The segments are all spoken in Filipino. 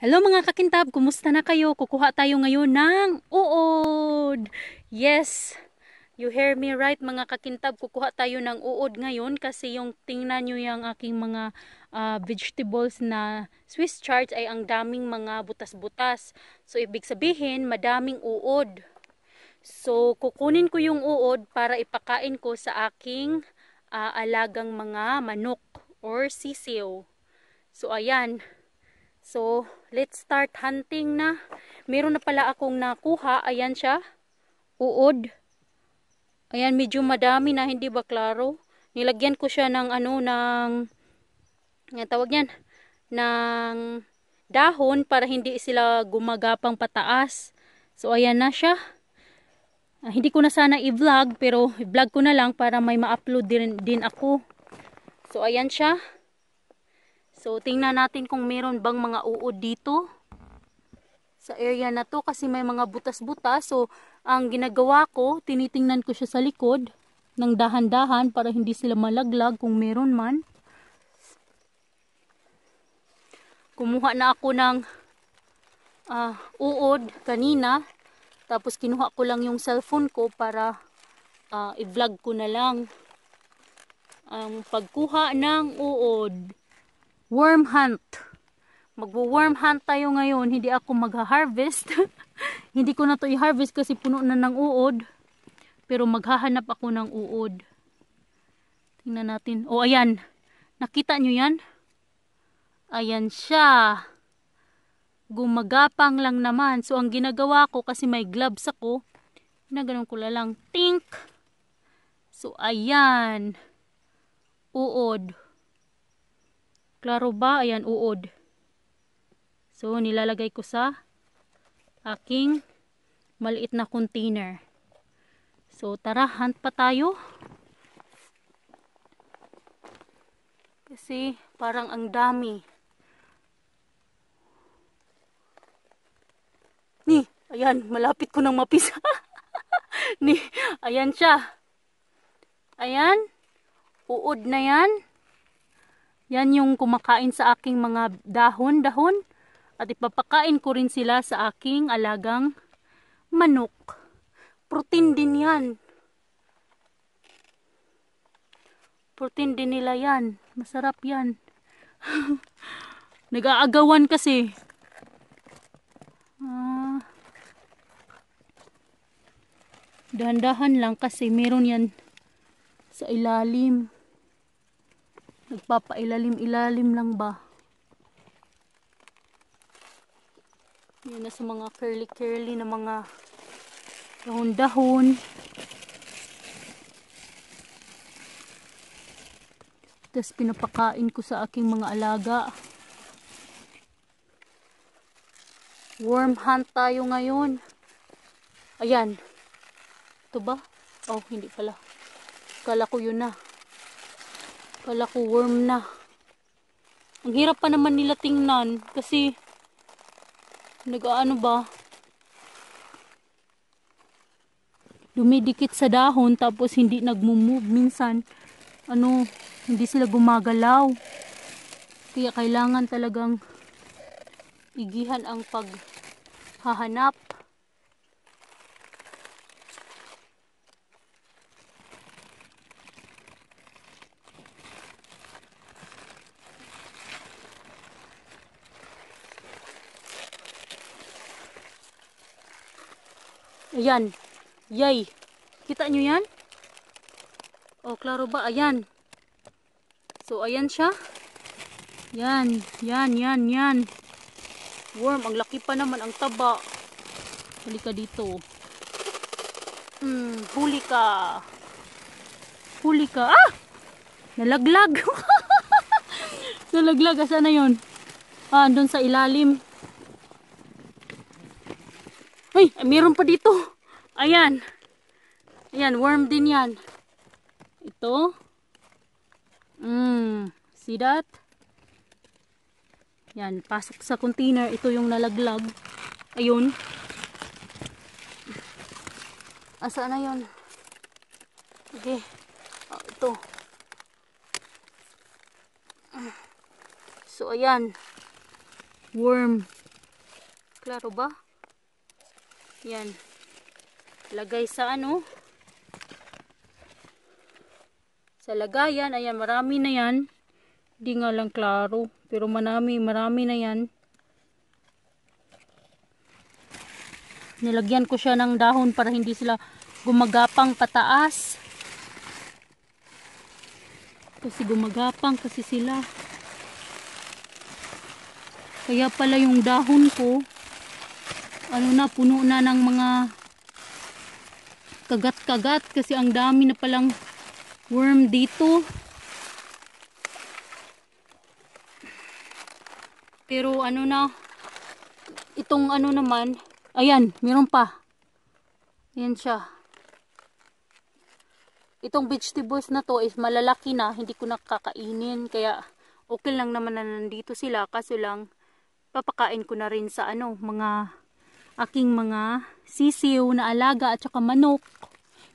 Hello mga kakintab, kumusta na kayo? Kukuha tayo ngayon ng uod. Yes, you hear me right mga kakintab, kukuha tayo ng uod ngayon kasi yung tingnan nyo yung aking mga vegetables na Swiss chard ay ang daming mga butas-butas. So ibig sabihin, madaming uod. So kukunin ko yung uod para ipakain ko sa aking alagang mga manok or sisiw. So ayan. So, let's start hunting na. Meron na pala akong nakuha. Ayan siya. Uod. Ayan, medyo madami na. Hindi ba klaro? Nilagyan ko siya ng ang tawag yan, ng dahon para hindi sila gumagapang pataas. So, ayan na siya. Hindi ko na sana i-vlog, pero i-vlog ko na lang para may ma-upload din ako. So, ayan siya. So, tingnan natin kung meron bang mga uod dito sa area na to kasi may mga butas-butas. So, ang ginagawa ko, tinitingnan ko siya sa likod ng dahan-dahan para hindi sila malaglag kung meron man. Kumuha na ako ng uod kanina. Tapos, kinuha ko lang yung cellphone ko para i-vlog ko na lang ang pagkuha ng uod. Worm hunt. Magwo-worm hunt tayo ngayon. Hindi ako magha-harvest. Hindi ko na to i-harvest kasi puno na ng uod. Pero maghahanap ako ng uod. Tingnan natin. Oh, ayan. Nakita nyo yan? Ayan siya. Gumagapang lang naman. So, ang ginagawa ko kasi may gloves ako. Ginaganon ko lang. Tink! So, ayan. Uod. Klaro ba? Ayan, uod. So, nilalagay ko sa aking maliit na container. So, tara, hunt pa tayo. Kasi, parang ang dami. Ni, ayan, malapit ko nang mapisa. Ni, ayan siya. Ayan, uod na yan. Yan yung kumakain sa aking mga dahon-dahon. At ipapakain ko rin sila sa aking alagang manok. Protein din yan. Protein din nila yan. Masarap yan. Nag-aagawan kasi. Dahan-dahan lang kasi meron yan sa ilalim. Nagpapailalim-ilalim lang ba? Yan na sa mga curly-curly na mga dahon-dahon. Tapos pinapakain ko sa aking mga alaga. Worm hunt tayo ngayon. Ayan. Ito ba? Oh, hindi pala. Kala ko yun na. Kala ko worm na. Ang hirap pa naman nila tingnan kasi nag-aano ba? Dumidikit sa dahon tapos hindi nagmo-move minsan. Hindi sila gumagalaw. Kaya kailangan talagang igihan ang paghahanap. Ayan. Yay. Kita nyo yan? Oh, klaro ba? Ayan. So, ayan siya. Yan. Yan. Worm. Ang laki pa naman. Ang taba. Halika dito. Huli ka. Huli ka. Ah! Nalaglag. Nalaglag. Asan na yun? Andun sa ilalim. Ay, meron pa dito. Ayan. Ayan, worm din yan. Ito. See that? Yan, pasok sa container. Ito yung nalaglag. Ayun. Asa na yun? Okay. Ito. So, ayan. Worm. Klaro ba? Yan. Lagay sa ano? Sa lagayan. Ayan, marami na yan. Hindi nga lang klaro. Pero marami na yan. Nilagyan ko siya ng dahon para hindi sila gumagapang pataas. Kasi gumagapang kasi sila. Kaya pala yung dahon ko, ano na, puno na ng mga kagat-kagat. Kasi ang dami na palang worm dito. Pero ano na, itong ano naman, ayan, meron pa. Ayan siya. Itong vegetables na to is malalaki na, hindi ko nakakainin. Kaya okay lang naman na nandito sila. Kaso lang, papakain ko na rin sa ano, mga aking mga sisiw na alaga at saka manok.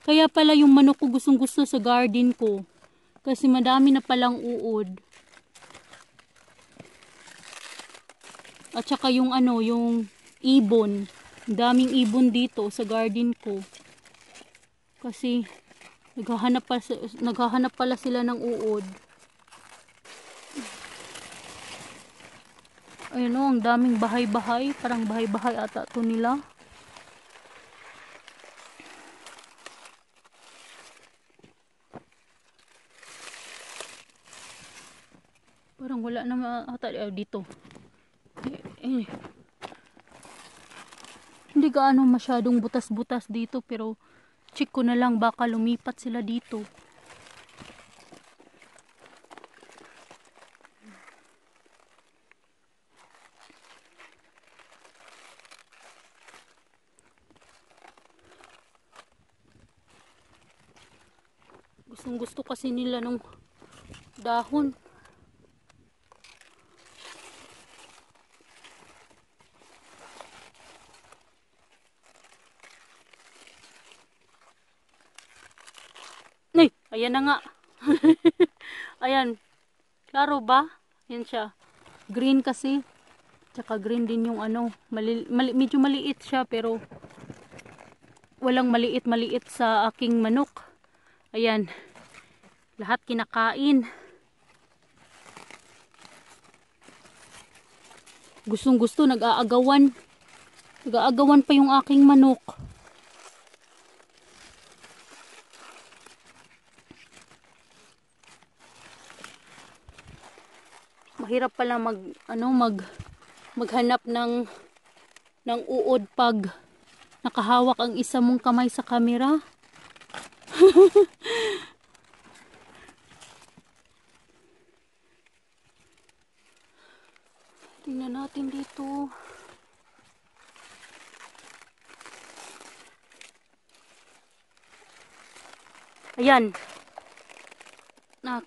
Kaya pala yung manok ko gustong gusto sa garden ko. Kasi madami na palang uod. At saka yung ano, yung ibon. Daming ibon dito sa garden ko. Kasi naghahanap pala sila ng uod. Ayun o, ang daming bahay-bahay. Parang bahay-bahay ata ito nila. Parang wala na ata dito. Hindi gaano masyadong butas-butas dito. Pero check ko na lang, baka lumipat sila dito. Gustong gusto kasi nila ng dahon. Ay, ayan na nga. Ayan. Klaro ba? Yan siya. Green kasi. Tsaka green din yung ano. Medyo maliit siya pero walang maliit sa aking manok. Ayan. Lahat kinakain. Gustong gusto. Nag-aagawan. Nag-aagawan pa yung aking manok. Mahirap pala maghanap ng uod pag nakahawak ang isa mong kamay sa camera. Tingnan natin dito. Ayan.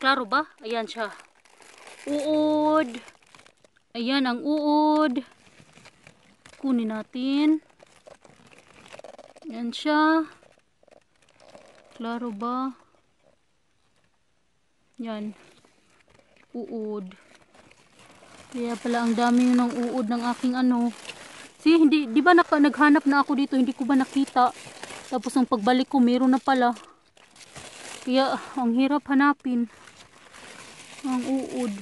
Klaro ba? Ayan siya. Uod. Ayan ang uod. Kunin natin. Ayan siya. Klaro ba? Yan. Uod. Kaya pala ang dami ng uod ng aking ano. See, di ba naghanap na ako dito, hindi ko ba nakita? Tapos ang pagbalik ko, meron na pala. Kaya ang hirap hanapin. Ang uod.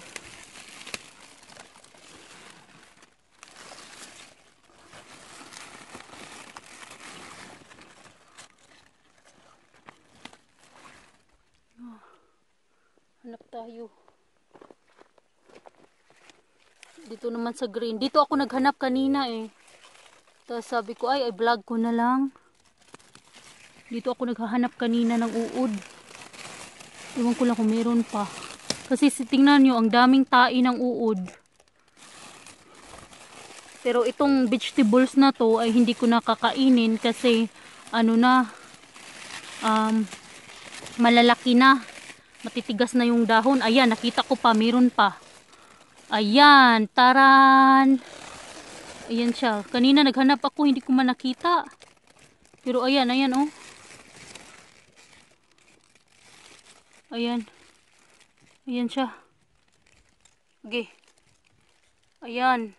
Hanap tayo. Dito naman sa green. Dito ako naghanap kanina eh. Tapos sabi ko ay vlog ko na lang. Dito ako naghahanap kanina ng uod. Ewan ko lang kung meron pa. Kasi tingnan nyo, ang daming tai ng uod. Pero itong vegetables na to ay hindi ko nakakainin kasi ano na, malalaki na. Matitigas na yung dahon. Ayan, nakita ko pa, meron pa. Ayan, taran. Ayan siya. Kanina naghanap ako, hindi ko man nakita. Pero ayan, ayan oh. Ayan. Ayan siya. Okay. Ayan.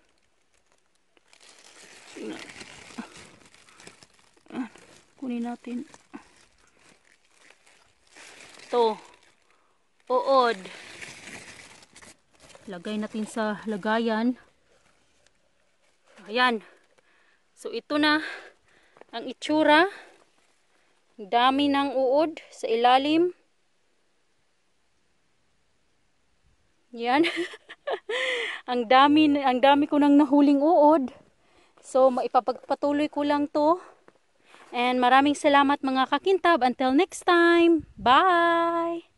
Kunin natin. Ito. Uod. Lagay natin sa lagayan. Ayan. So ito na ang itsura. Ang dami ng uod sa ilalim. Yan. ang dami ko nang nahuling uod. So maipapagpatuloy ko lang to. And maraming salamat mga kakintab. Until next time. Bye!